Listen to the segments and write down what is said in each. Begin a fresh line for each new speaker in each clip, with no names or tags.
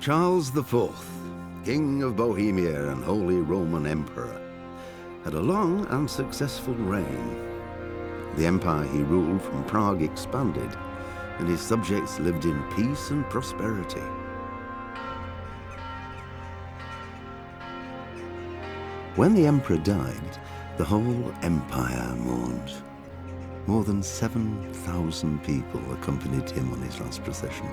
Charles IV, King of Bohemia and Holy Roman Emperor, had a long and successful reign. The empire he ruled from Prague expanded, and his subjects lived in peace and prosperity. When the emperor died, the whole empire mourned. More than 7,000 people accompanied him on his last procession.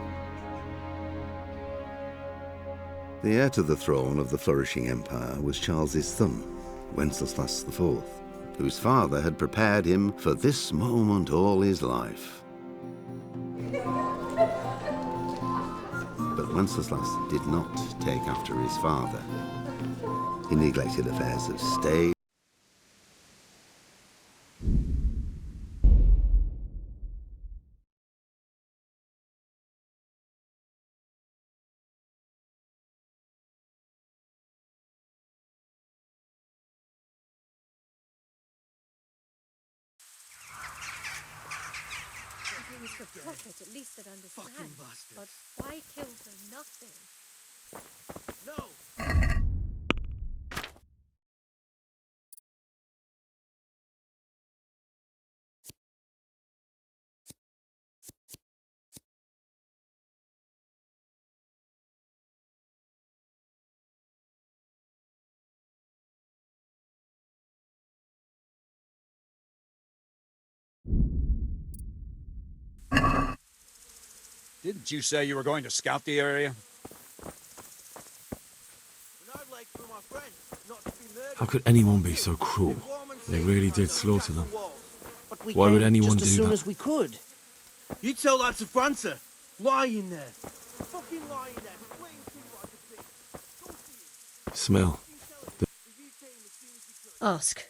The heir to the throne of the flourishing empire was Charles's son, Wenceslas IV, whose father had prepared him for this moment all his life. But Wenceslas did not take after his father. He neglected affairs of state.
If it was for profit, at least I'd understand.
Fucking bastard.
But why kill for nothing?
No!
Didn't you say you were going to scout the area?
How could anyone be so cruel? They really did slaughter them. Why would anyone do that?
Just as soon as we could. You tell that to Franca. Lying there. Fucking lying there. Waiting to see what I could see.
Smell.
Ask.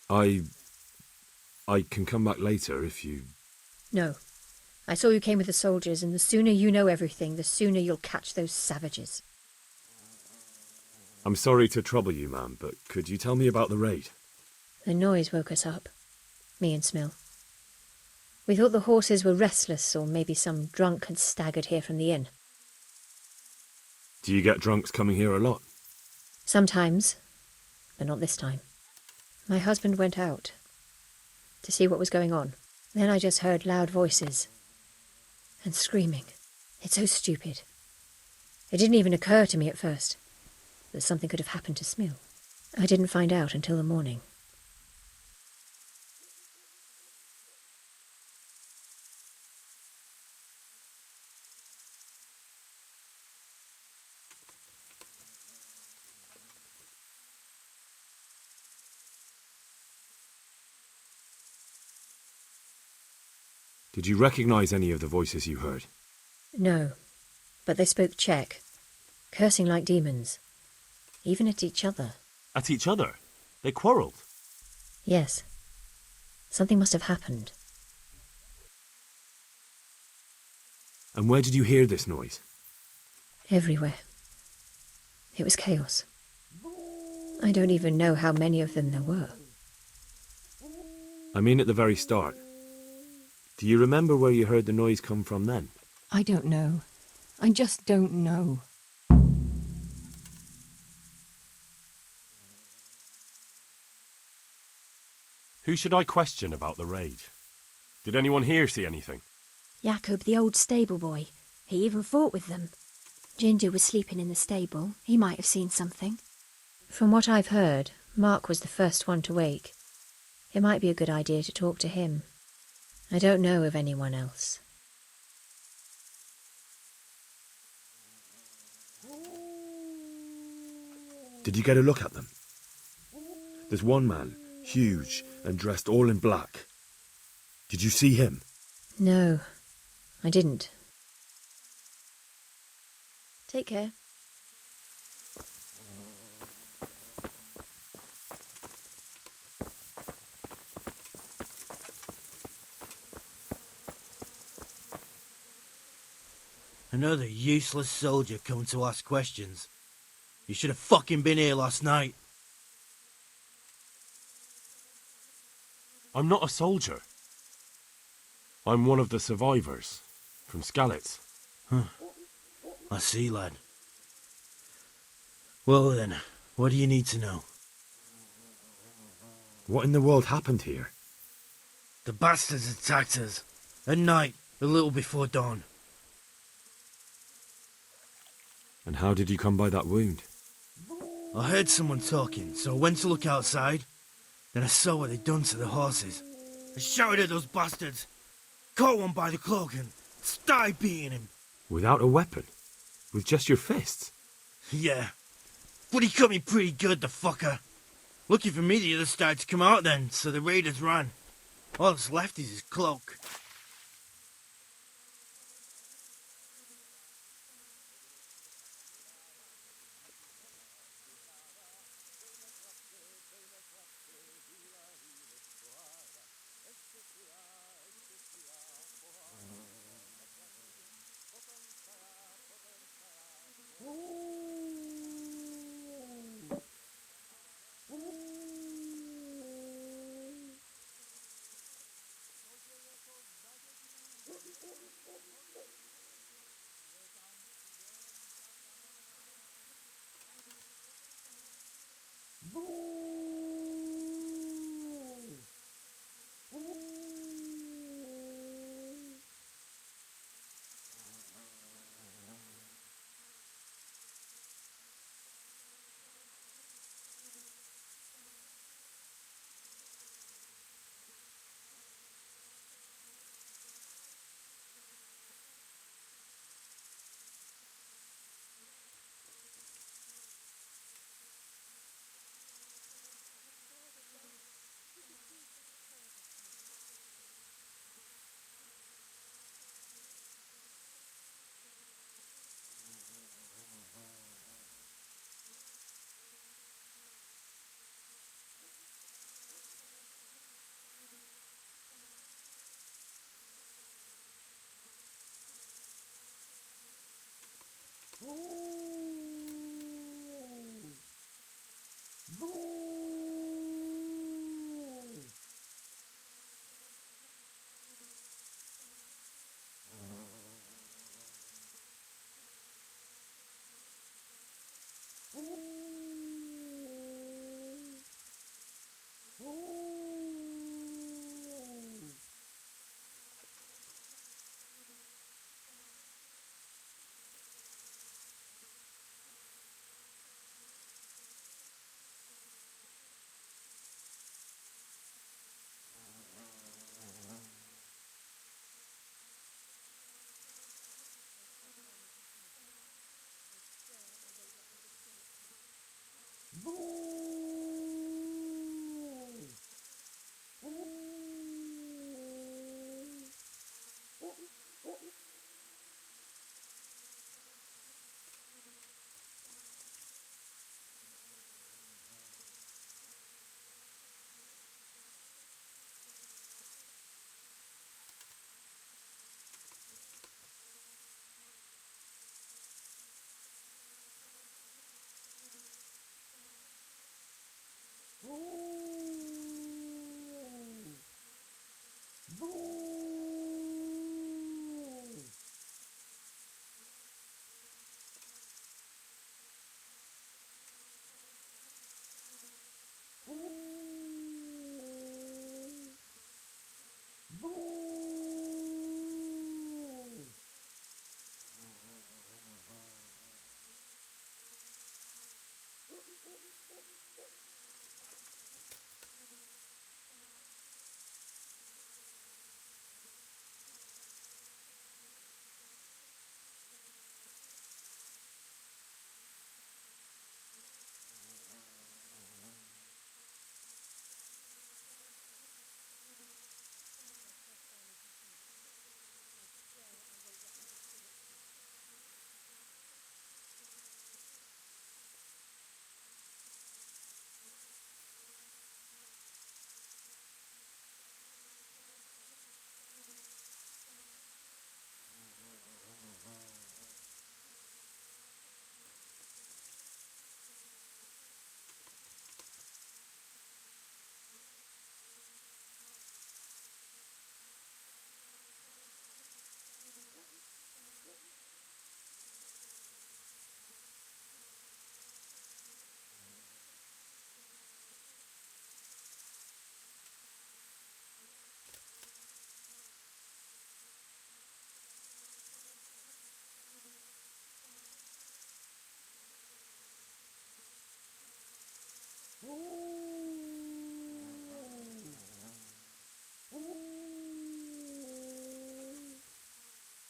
I can come back later if you...
No. I saw you came with the soldiers, and the sooner you know everything, the sooner you'll catch those savages.
I'm sorry to trouble you, ma'am, but could you tell me about the raid?
The noise woke us up. Me and Smill. We thought the horses were restless, or maybe some drunk had staggered here from the inn.
Do you get drunks coming here a lot?
Sometimes, but not this time. My husband went out to see what was going on. Then I just heard loud voices and screaming. It's so stupid. It didn't even occur to me at first that something could have happened to Smill. I didn't find out until the morning.
Did you recognize any of the voices you heard?
No, but they spoke Czech, cursing like demons, even at each other.
At each other? They quarrelled?
Yes. Something must have happened.
And where did you hear this noise?
Everywhere. It was chaos. I don't even know how many of them there were.
I mean at the very start. Do you remember where you heard the noise come from then?
I don't know. I just don't know.
Who should I question about the raid? Did anyone here see anything?
Jacob, the old stable boy. He even fought with them. Ginger was sleeping in the stable. He might have seen something.
From what I've heard, Mark was the first one to wake. It might be a good idea to talk to him. I don't know of anyone else.
Did you get a look at them? There's one man, huge and dressed all in black. Did you see him?
No, I didn't. Take care.
Another useless soldier coming to ask questions. You should have fucking been here last night.
I'm not a soldier. I'm one of the survivors from Skalitz.
I I see, lad. Well then, what do you need to know?
What in the world happened here?
The bastards attacked us. At night, a little before dawn.
And how did you come by that wound?
I heard someone talking, so I went to look outside. Then I saw what they'd done to the horses. I shouted at those bastards, caught one by the cloak and started beating him.
Without a weapon? With just your fists?
Yeah, but he cut me pretty good, the fucker. Lucky for me the others started to come out then, so the raiders ran. All that's left is his cloak.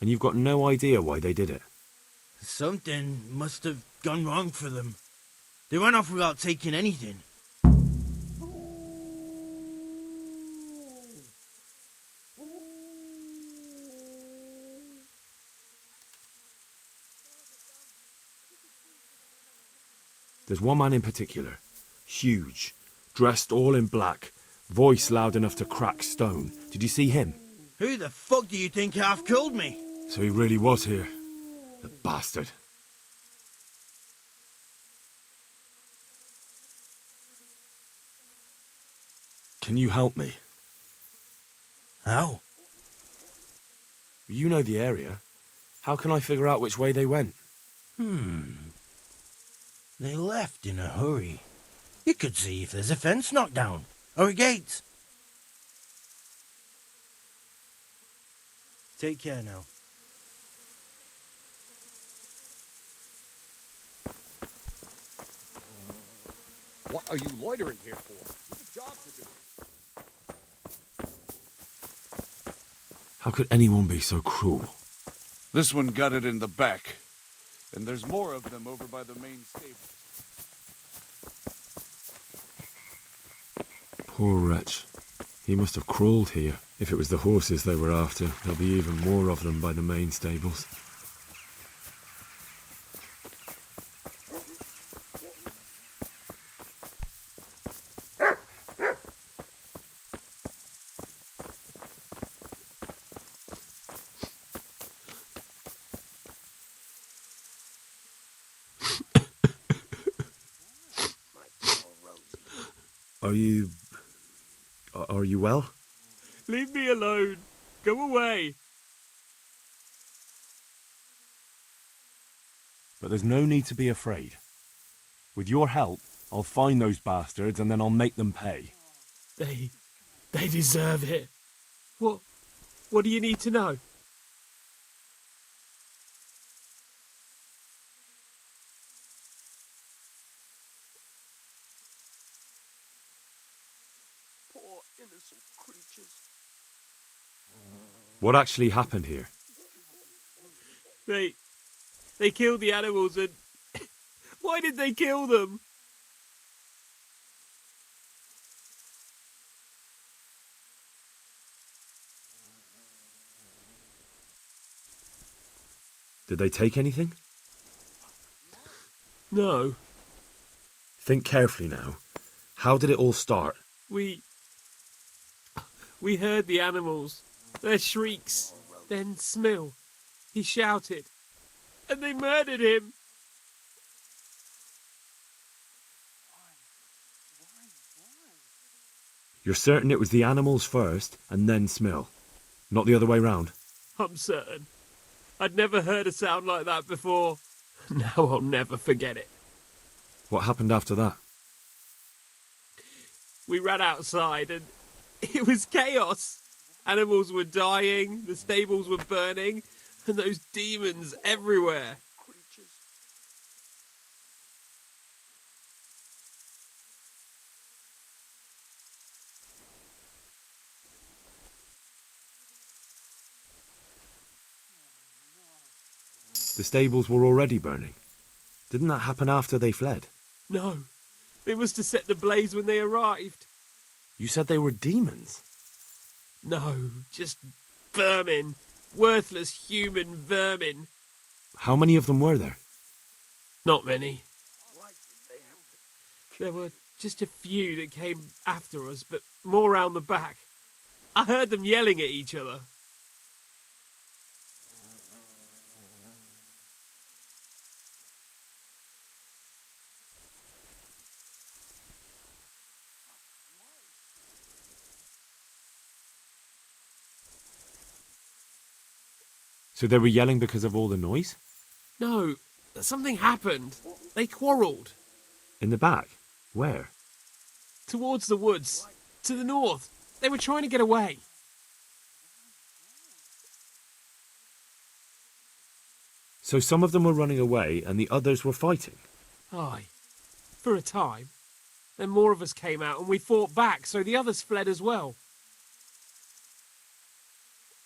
And you've got no idea why they did it?
Something must have gone wrong for them. They ran off without taking anything.
There's one man in particular. Huge. Dressed all in black. Voice loud enough to crack stone. Did you see him?
Who the fuck do you think half killed me?
So he really was here. The bastard. Can you help me?
How?
You know the area. How can I figure out which way they went?
They left in a hurry. You could see if there's a fence knocked down, or a gate. Take care now.
What are you loitering here for? You've a job to do.
How could anyone be so cruel?
This one got it in the back. And there's more of them over by the main stable.
Poor wretch. He must have crawled here. If it was the horses they were after, there'll be even more of them by the main stables. Are you well?
Leave me alone. Go away.
But there's no need to be afraid. With your help, I'll find those bastards and then I'll make them pay.
They deserve it. What do you need to know?
Poor innocent creatures.
What actually happened here?
They killed the animals and... Why did they kill them?
Did they take anything?
No.
Think carefully now. How did it all start?
We heard the animals, their shrieks, then Smill. He shouted, and they murdered him.
You're certain it was the animals first and then Smill? Not the other way round?
I'm certain. I'd never heard a sound like that before. Now I'll never forget it.
What happened after that?
We ran outside and it was chaos. Animals were dying, the stables were burning, and those demons everywhere.
The stables were already burning. Didn't that happen after they fled?
No, they must have set the blaze when they arrived.
You said they were demons.
No, just vermin. Worthless human vermin.
How many of them were there?
Not many. There were just a few that came after us, but more round the back. I heard them yelling at each other.
So they were yelling because of all the noise?
No, something happened. They quarrelled.
In the back? Where?
Towards the woods. To the north. They were trying to get away.
So some of them were running away and the others were fighting?
Aye. For a time. Then more of us came out and we fought back, so the others fled as well.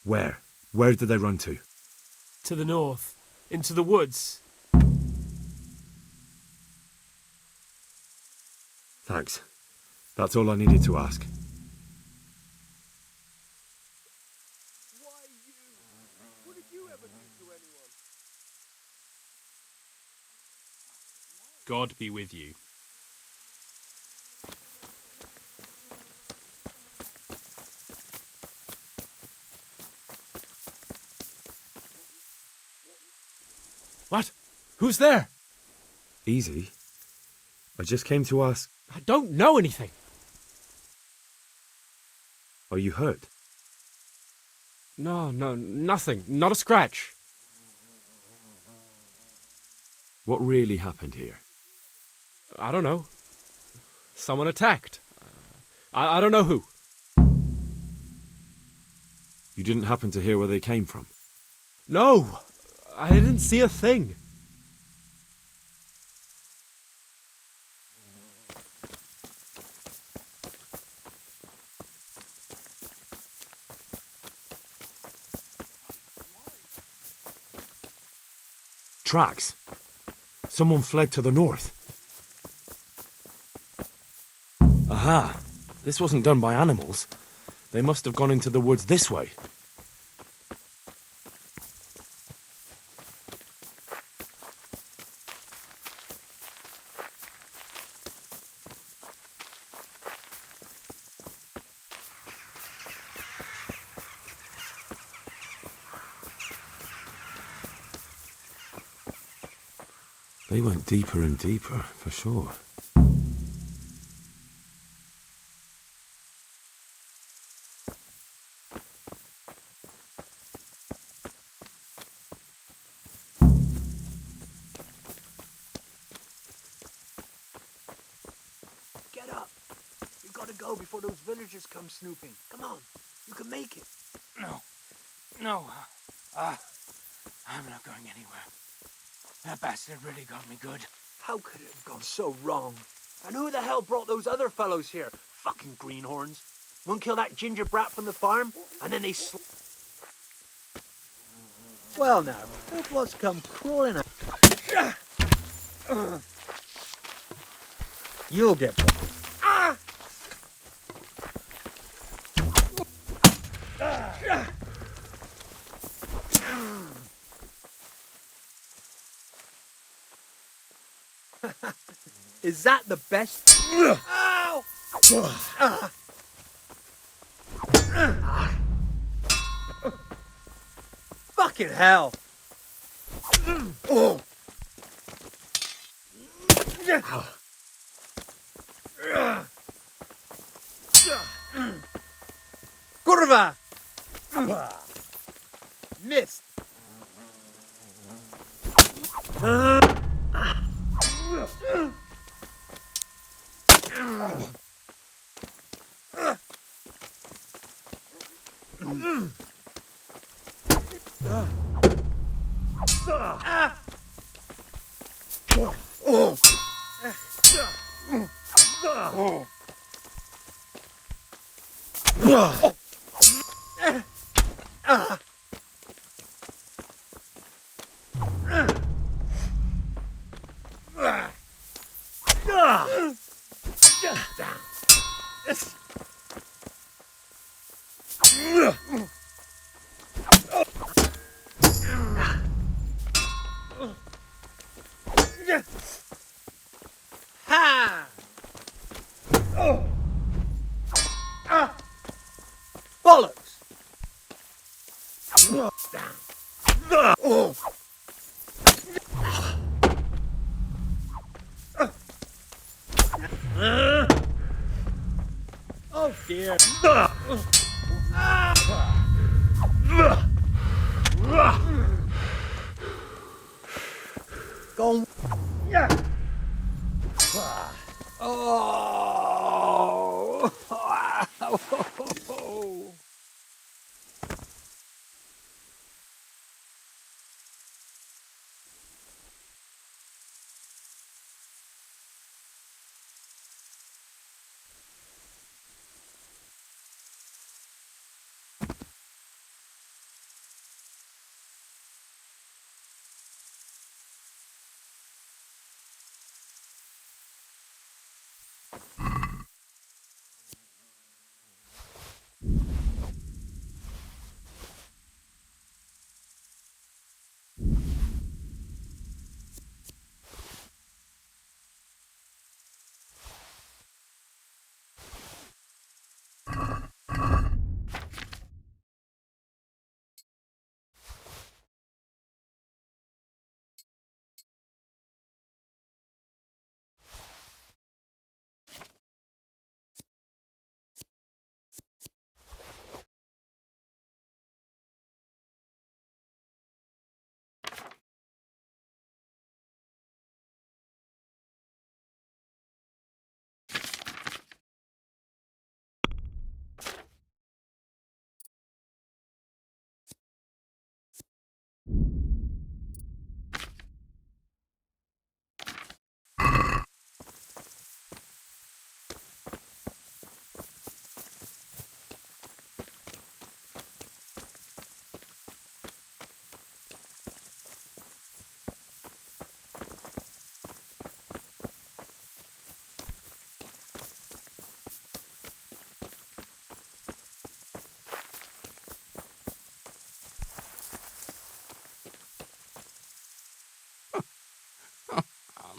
Where? Where did they run to?
To the north. Into the woods.
Thanks. That's all I needed to ask.
Why you? What did you ever do to anyone?
God be with you.
What? Who's there? Easy. I just came to ask...
I don't know anything.
Are you hurt?
No, nothing. Not a scratch.
What really happened here?
I don't know. Someone attacked. I don't know who.
You didn't happen to hear where they came from?
No, I didn't see a thing.
Tracks. Someone fled to the north. Aha! This wasn't done by animals. They must have gone into the woods this way. They went deeper and deeper, for sure.
Get up. You gotta go before those villagers come snooping. Come on. You can make it.
No. I'm not going anywhere. That bastard really got me good.
How could it have gone so wrong? And who the hell brought those other fellows here? Fucking greenhorns. One killed that ginger brat from the farm, and then they Well now, look what's come crawling out. You'll get one. Is that the best? Ow! Fucking hell! Kurwa! Missed. Ha! Bollocks! Oh dear. Go. Yeah. Oh.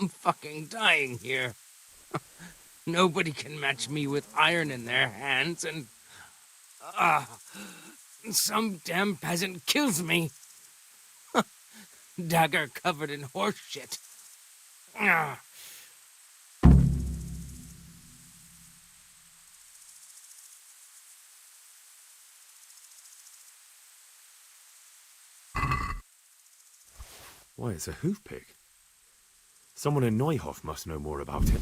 I'm fucking dying here. Nobody can match me with iron in their hands, and some damn peasant kills me. Dagger covered in horse shit. Ah.
Why, it's a hoof pick. Someone in Neuhof must know more about it.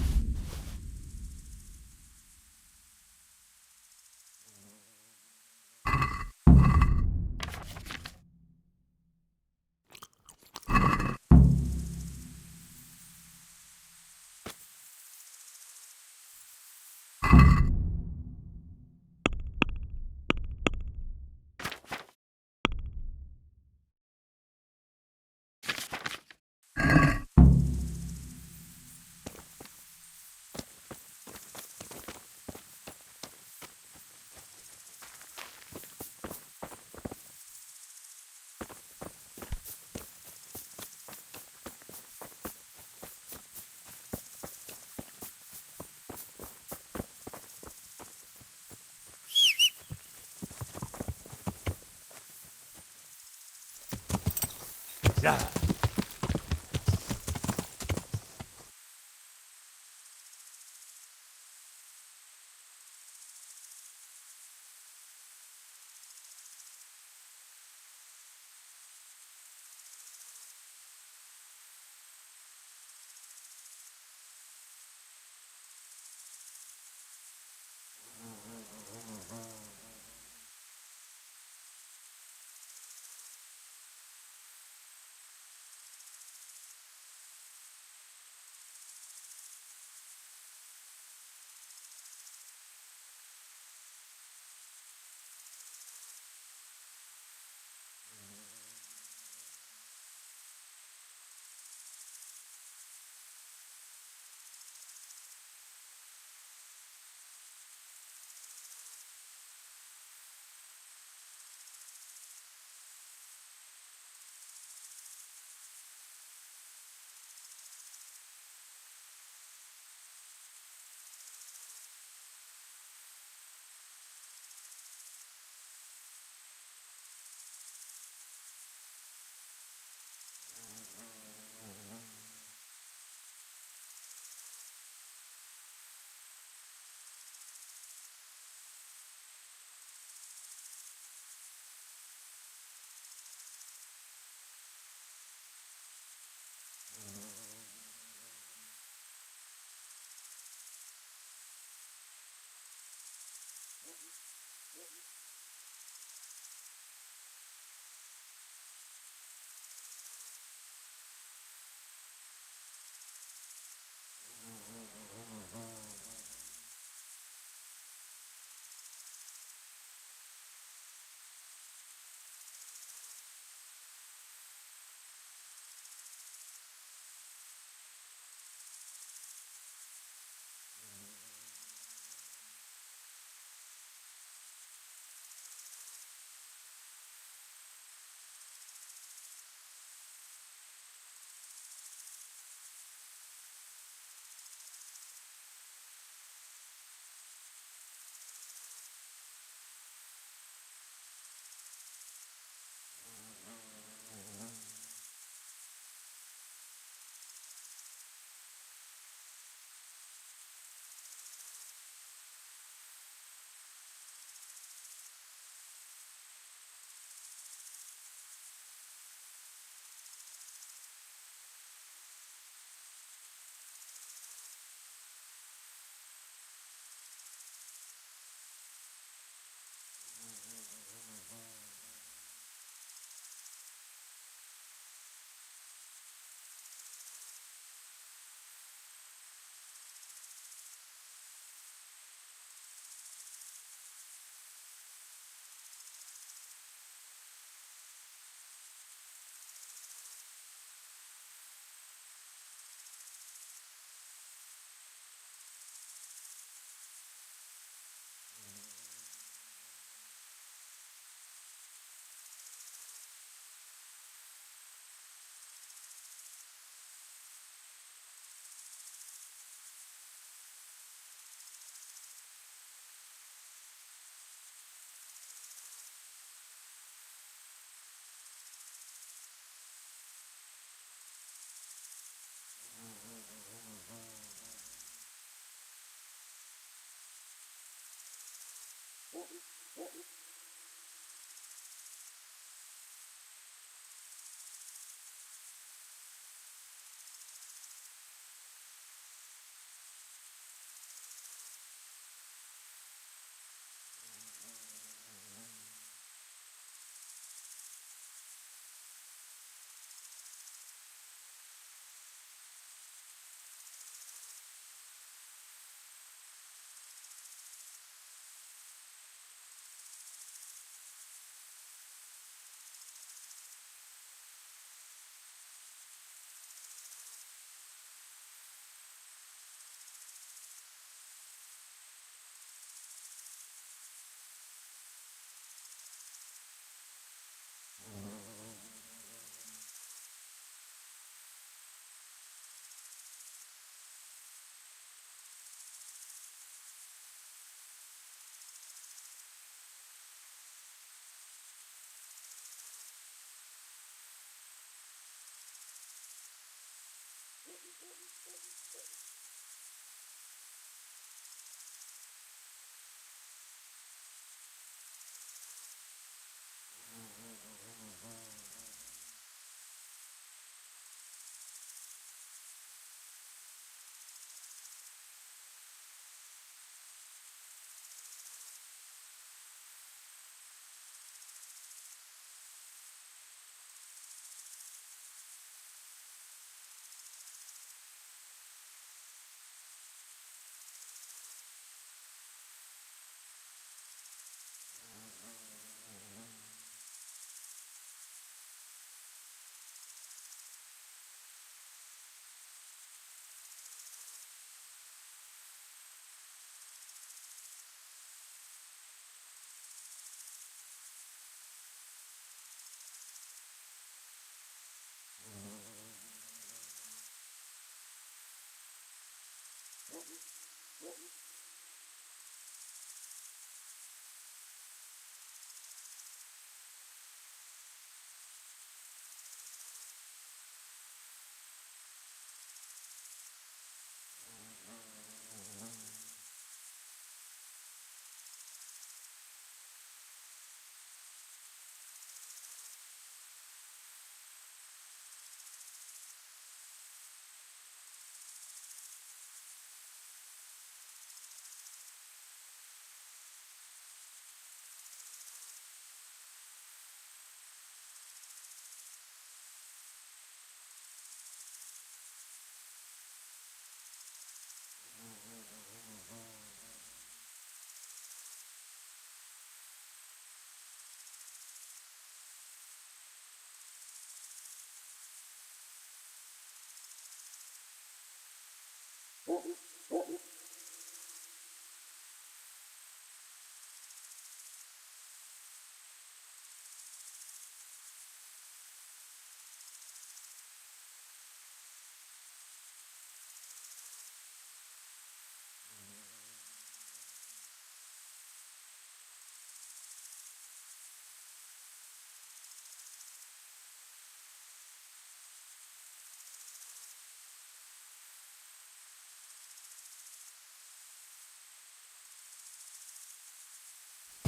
Yeah.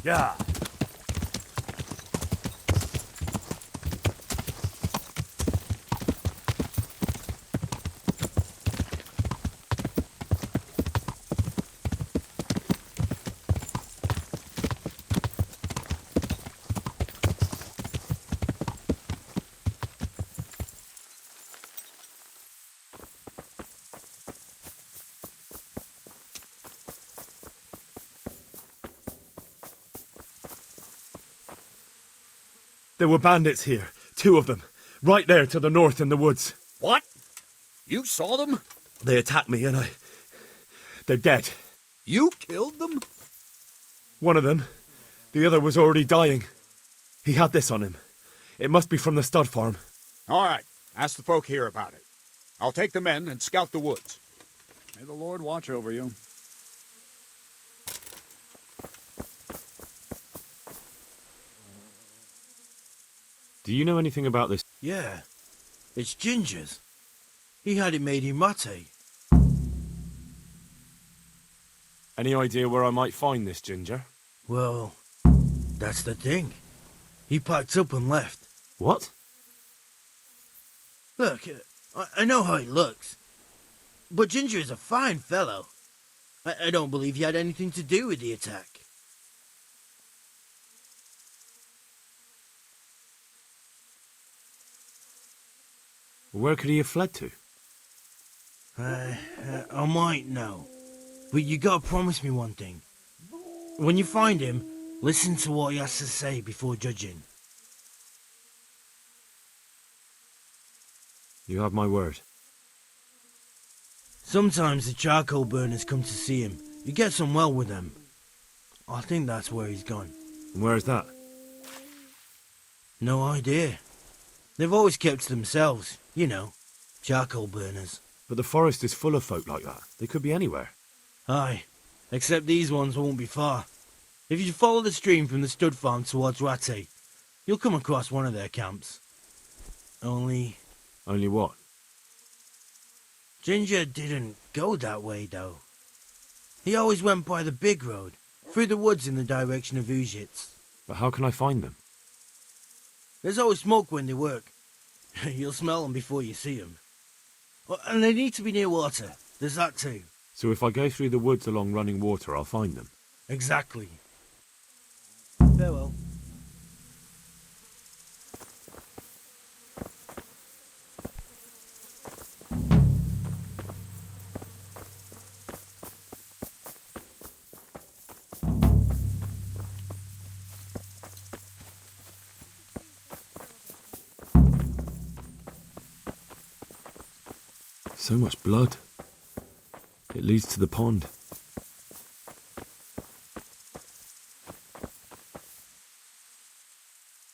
Yeah. There were bandits here. 2 of them. Right there to the north in the woods.
What? You saw them?
They attacked me and they're dead.
You killed them?
One of them. The other was already dying. He had this on him. It must be from the stud farm.
All right. Ask the folk here about it. I'll take the men and scout the woods. May the Lord watch over you.
Do you know anything about this?
Yeah, it's Ginger's. He had it made in mate.
Any idea where I might find this ginger?
Well, that's the thing. He packed up and left.
What?
Look, I know how he looks. But Ginger is a fine fellow. I don't believe he had anything to do with the attack.
Where could he have fled to?
I might know. But you gotta promise me one thing. When you find him, listen to what he has to say before judging.
You have my word.
Sometimes the charcoal burners come to see him. He gets on well with them. I think that's where he's gone.
And where is that?
No idea. They've always kept to themselves, you know, charcoal burners.
But the forest is full of folk like that. They could be anywhere.
Aye, except these ones won't be far. If you follow the stream from the stud farm towards Rate, you'll come across one of their camps. Only
Only what?
Ginger didn't go that way, though. He always went by the big road, through the woods in the direction of Ujits.
But how can I find them?
There's always smoke when they work. You'll smell them before you see them. And they need to be near water. There's that too.
So if I go through the woods along running water, I'll find them?
Exactly. Farewell.
So much blood. It leads to the pond.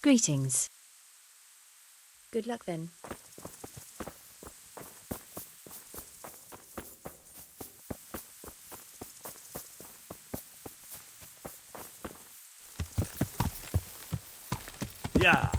Greetings. Good luck then.
Yeah.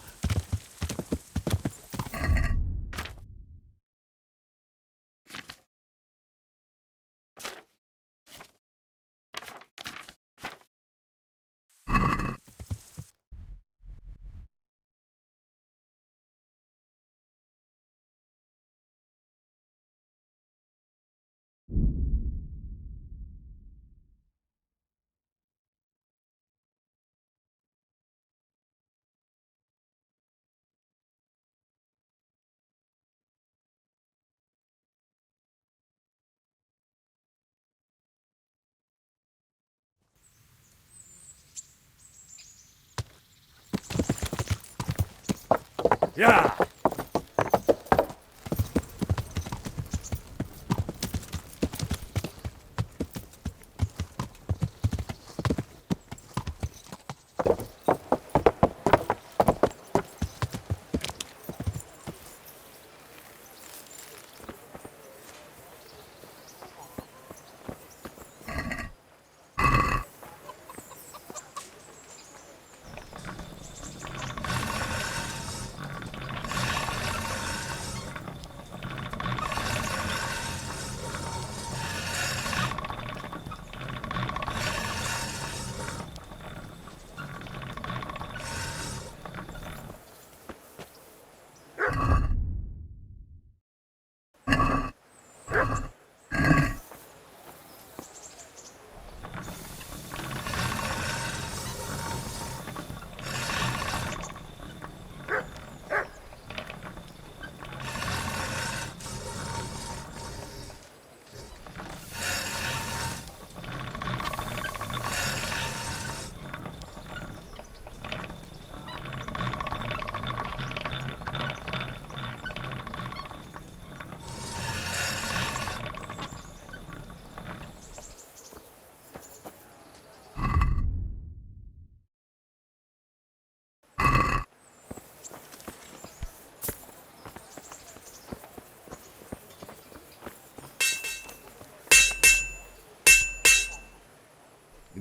Yeah!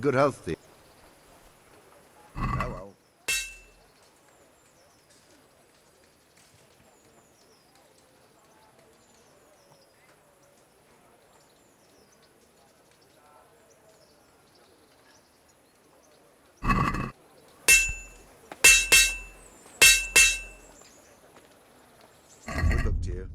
Good health, dear. Farewell. Good luck to you.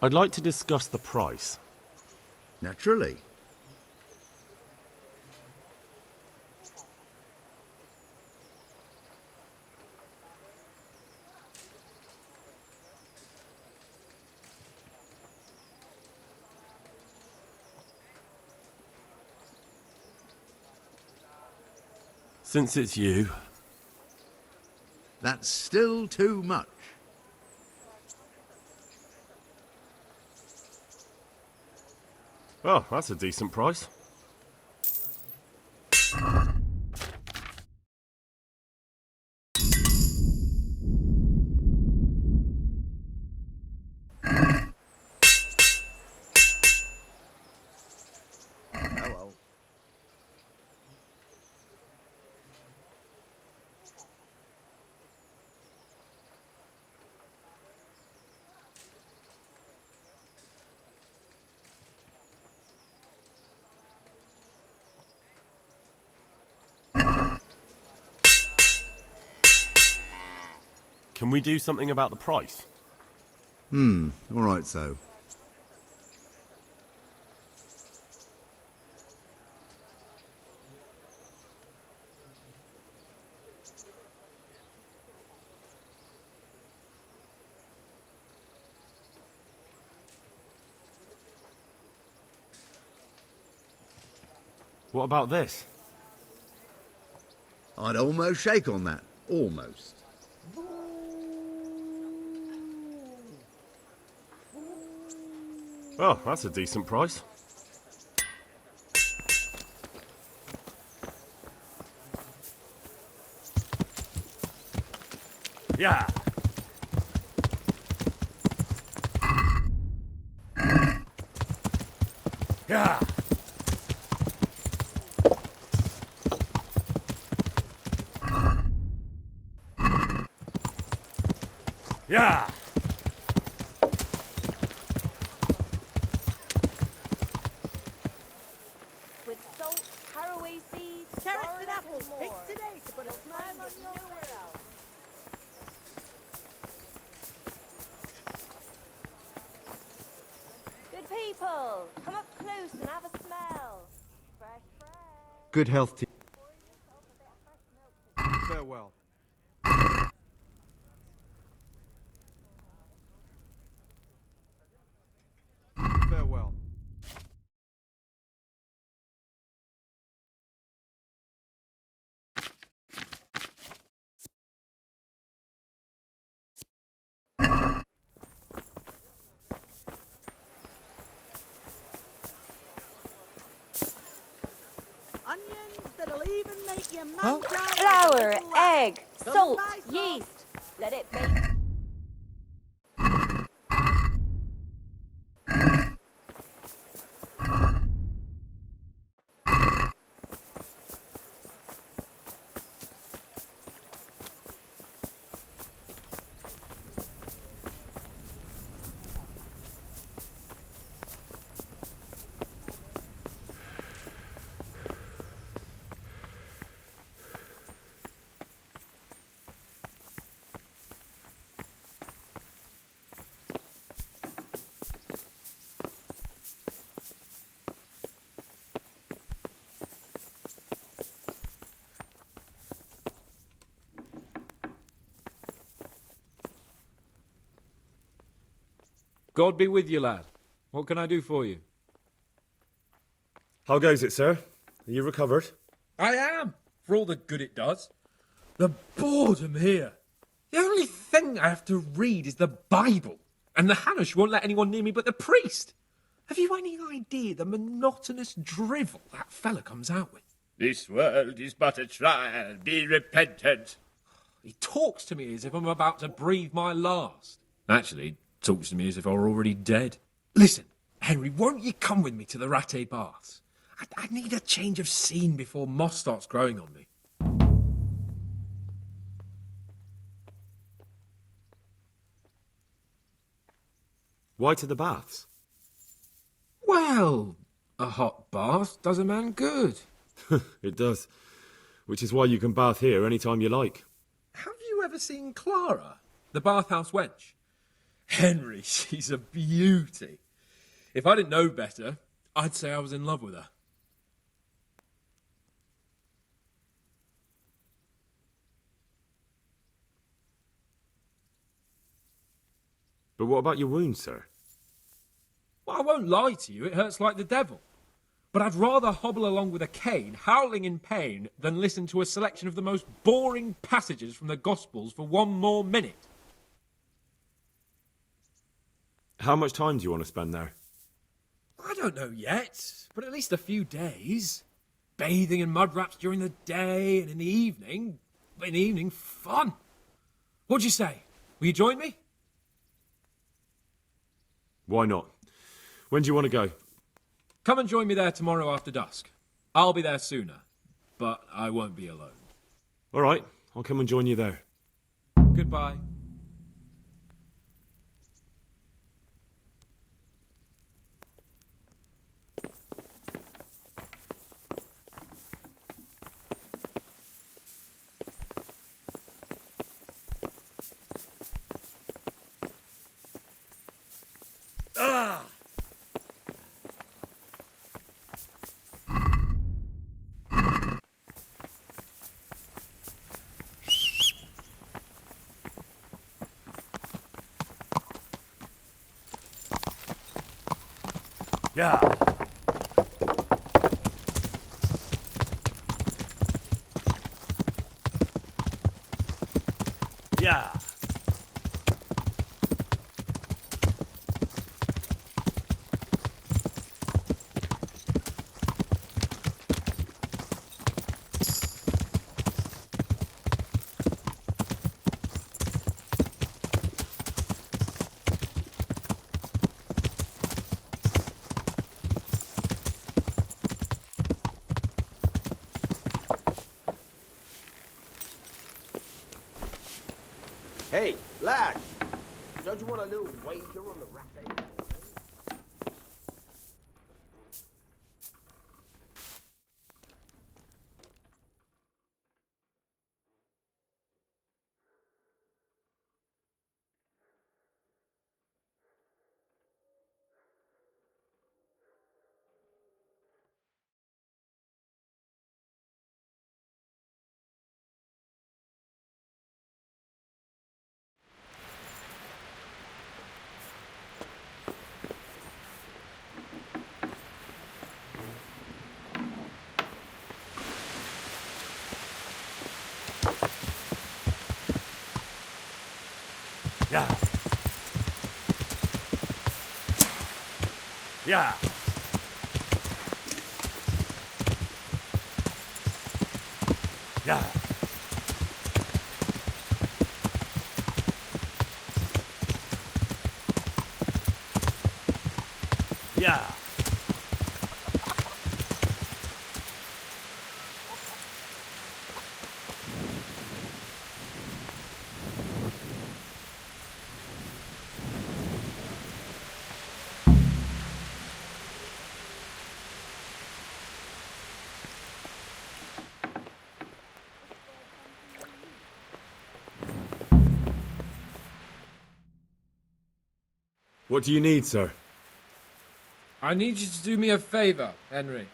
I'd like to discuss the price.
Naturally.
Since it's you,
That's still too much.
Oh, that's a decent price.
Hello.
Can we do something about the price?
All right, so.
What about this?
I'd almost shake on that. Almost.
Oh, that's a decent price. Yeah. Yeah. Yeah.
With salt, caraway seeds, carrots and apples. It's today to put a smile on nowhere else. Good people, come up close and have a smell. Fresh, fresh.
Good health to
Pour yourself a bit of fresh milk.
farewell. Farewell.
Onions that'll even make your mouth dry.
Flour, egg,
Some
salt,
nice
yeast.
Let it bake.
God be with you, lad. What can I do for you?
How goes it, sir? Are you recovered?
I am, for all the good it does. The boredom here. The only thing I have to read is the Bible, and the Hanush won't let anyone near me but the priest. Have you any idea the monotonous drivel that fella comes out with?
This world is but a trial. Be repentant.
He talks to me as if I'm about to breathe my last. Actually, he talks to me as if I were already dead. Listen, Henry, won't you come with me to the Rattay Baths? I need a change of scene before moss starts growing on me.
Why to the baths?
Well, a hot bath does a man good.
It does. Which is why you can bath here any time you like.
Have you ever seen Clara, the bathhouse wench? Henry, she's a beauty. If I didn't know better, I'd say I was in love with her.
But what about your wound, sir?
Well, I won't lie to you, it hurts like the devil. But I'd rather hobble along with a cane, howling in pain, than listen to a selection of the most boring passages from the Gospels for one more minute.
How much time do you want to spend there?
I don't know yet, but at least a few days. Bathing in mud wraps during the day, and in the evening, fun. What'd you say? Will you join me?
Why not? When do you want to go?
Come and join me there tomorrow after dusk. I'll be there sooner, but I won't be alone.
All right, I'll come and join you there.
Goodbye.
Ah! Yeah. Yeah.
Hey, lad! Don't you want a little wager on the rat?
Yeah. Yeah. Yeah. Yeah.
What do you need, sir?
I need you to do me a favour, Henry.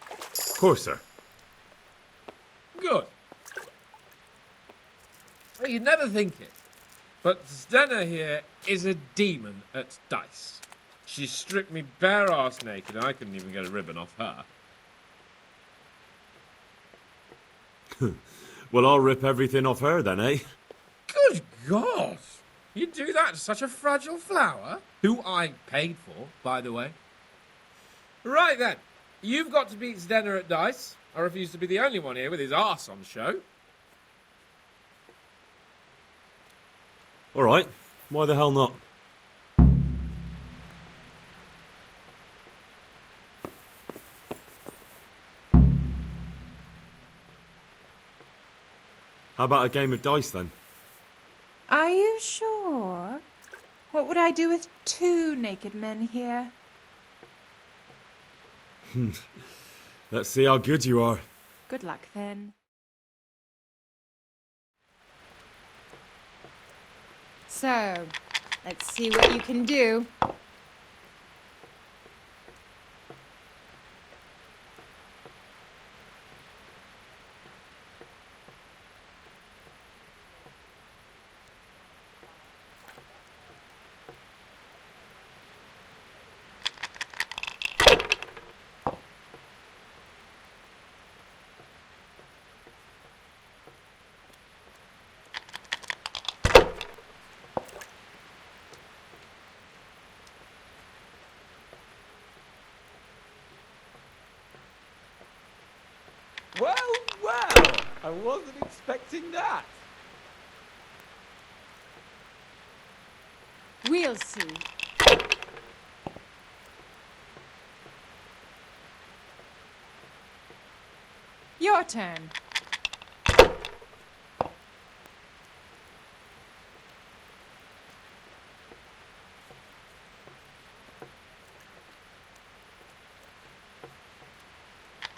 Of course, sir.
Good. Well, you'd never think it, but Stenna here is a demon at dice. She stripped me bare arse naked and I couldn't even get a ribbon off her.
Well, I'll rip everything off her then, eh?
Good God! You do that to such a fragile flower? Who I paid for, by the way. Right then, you've got to beat Stenna at dice. I refuse to be the only one here with his arse on show.
All right, why the hell not? How about a game of dice then?
Are you sure? What would I do with two naked men here?
Let's see how good you are.
Good luck then. So, let's see what you can do.
I wasn't expecting that.
We'll see. Your turn.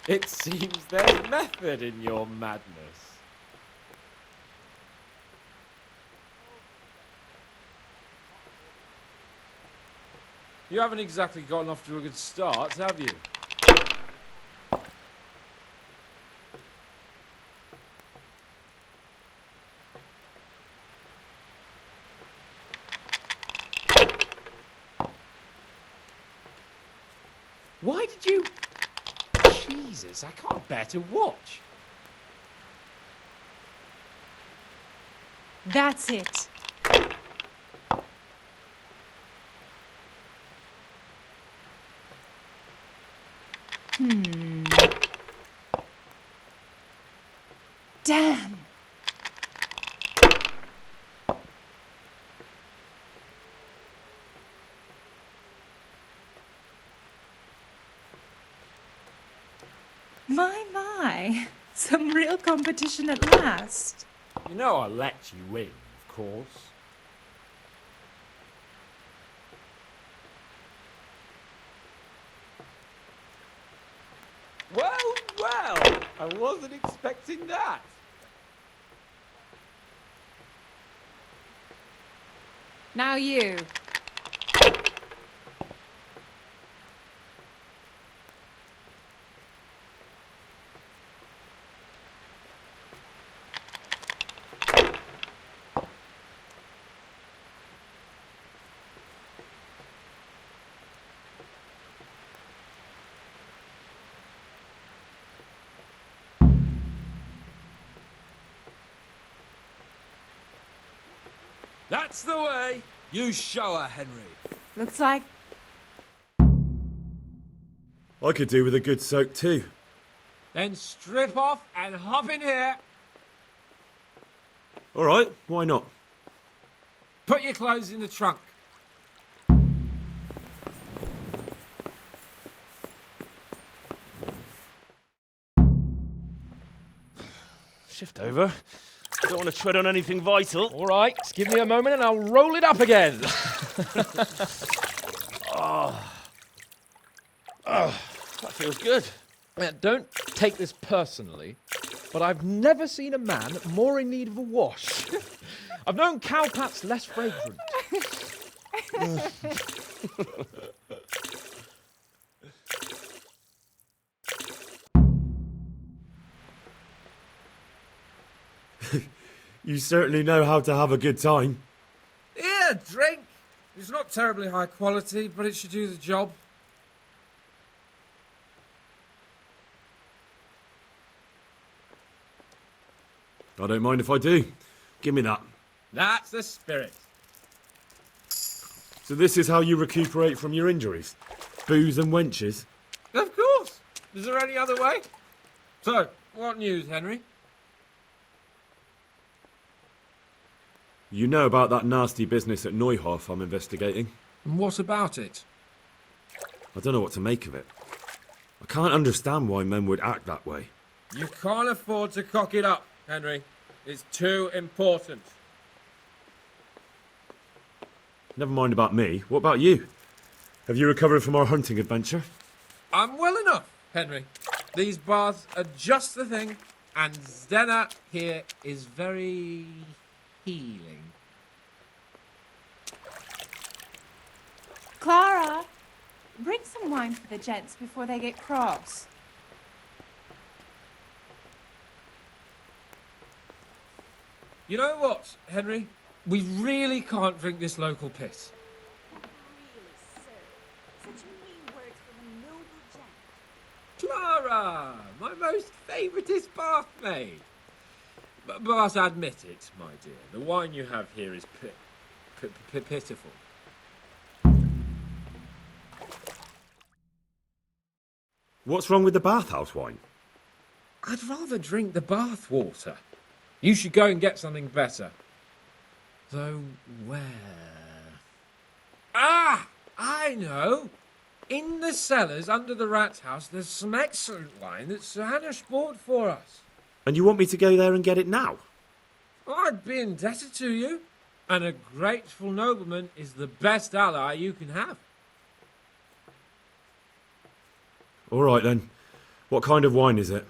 It seems there's method in your madness. You haven't exactly gotten off to a good start, have you? Why did you... Jesus, I can't bear to watch.
That's it. Damn. My. Some real competition at last.
You know I let you win, of course. Well, I wasn't expecting that.
Now you.
That's the way. You show her, Henry.
Looks like...
I could do with a good soak too.
Then strip off and hop in here.
All right, why not?
Put your clothes in the trunk.
Shift over. Don't want to tread on anything vital.
All right, just give me a moment and I'll roll it up again.
That feels good.
Don't take this personally, but I've never seen a man more in need of a wash. I've known cowpats less fragrant.
You certainly know how to have a good time.
Here, drink. It's not terribly high quality, but it should do the job.
I don't mind if I do. Give me that.
That's the spirit.
So this is how you recuperate from your injuries? Booze and wenches?
Of course. Is there any other way? So, what news, Henry?
You know about that nasty business at Neuhof I'm investigating?
And what about it?
I don't know what to make of it. I can't understand why men would act that way.
You can't afford to cock it up, Henry. It's too important.
Never mind about me. What about you? Have you recovered from our hunting adventure?
I'm well enough, Henry. These baths are just the thing, and Zdena here is very healing.
Clara, bring some wine for the gents before they get cross.
You know what, Henry? We really can't drink this local piss. Clara, my most favouriteest bathmaid. But admit it, my dear, the wine you have here is pitiful.
What's wrong with the bathhouse wine?
I'd rather drink the bath water. You should go and get something better. Though where? Ah! I know! In the cellars under the rat house, there's some excellent wine that Sir Hannah bought for us.
And you want me to go there and get it now?
I'd be indebted to you. And a grateful nobleman is the best ally you can have.
All right, then. What kind of wine is it?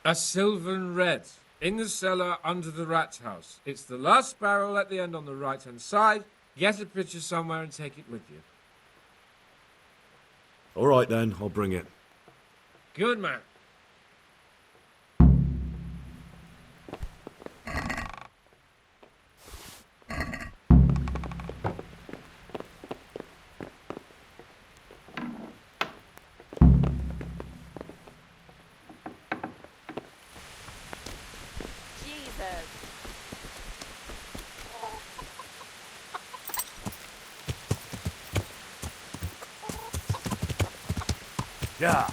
A Sylvan Red. In the cellar under the rat house. It's the last barrel at the end on the right-hand side. Get a pitcher somewhere and take it with you.
All right, then. I'll bring it.
Good man.
Jesus.
Yeah.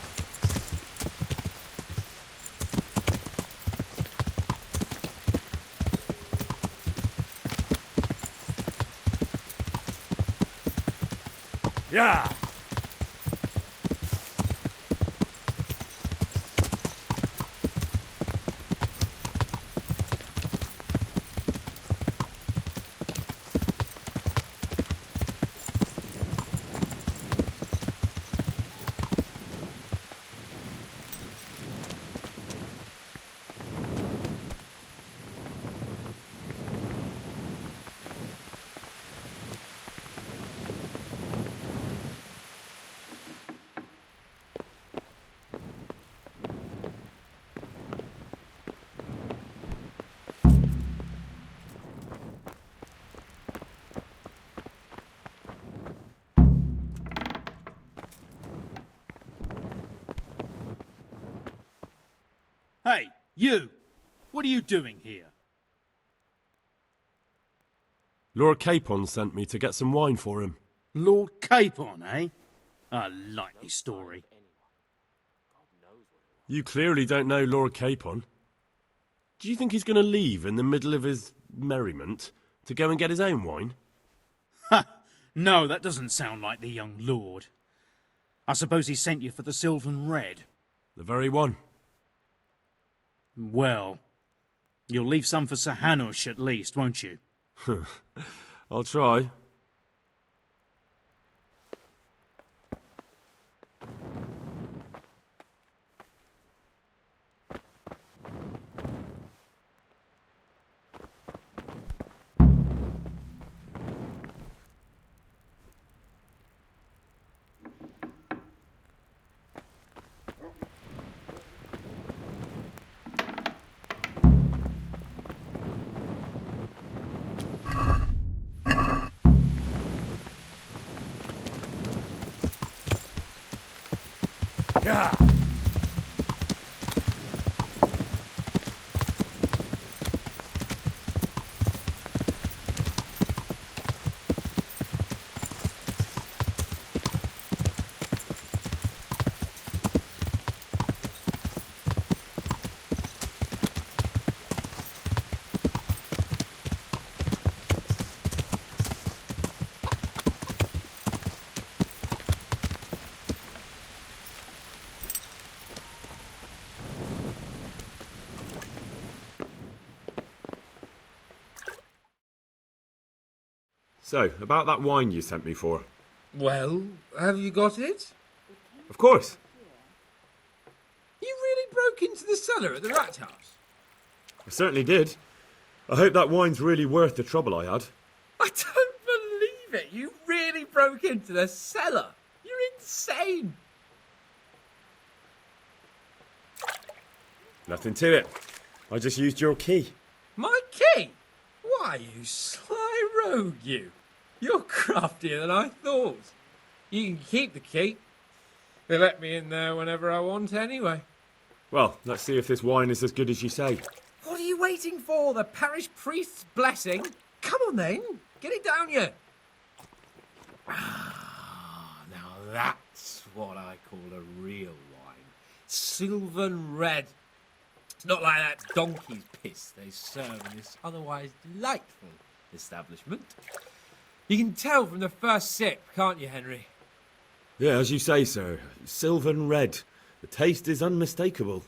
Yeah.
Hey, you! What are you doing here?
Lord Capon sent me to get some wine for him.
Lord Capon, eh? A likely story.
You clearly don't know Lord Capon. Do you think he's going to leave in the middle of his merriment to go and get his own wine?
Ha! No, that doesn't sound like the young lord. I suppose he sent you for the Sylvan Red.
The very one.
Well, you'll leave some for Sir Hanush at least, won't you?
I'll try. Yeah.
So, about that wine you sent me for.
Well, have you got it?
Of course.
You really broke into the cellar at the rat house?
I certainly did. I hope that wine's really worth the trouble I had.
I don't believe it. You really broke into the cellar. You're insane.
Nothing to it. I just used your key.
My key? Why, you sly rogue, you. You're craftier than I thought. You can keep the key. They let me in there whenever I want anyway.
Well, let's see if this wine is as good as you say.
What are you waiting for? The parish priest's blessing? Come on then. Get it down you. Ah, now that's what I call a real wine. Sylvan Red. It's not like that donkey's piss they serve in this otherwise delightful establishment. You can tell from the first sip, can't you, Henry?
Yeah, as you say, sir. Sylvan red. The taste is unmistakable.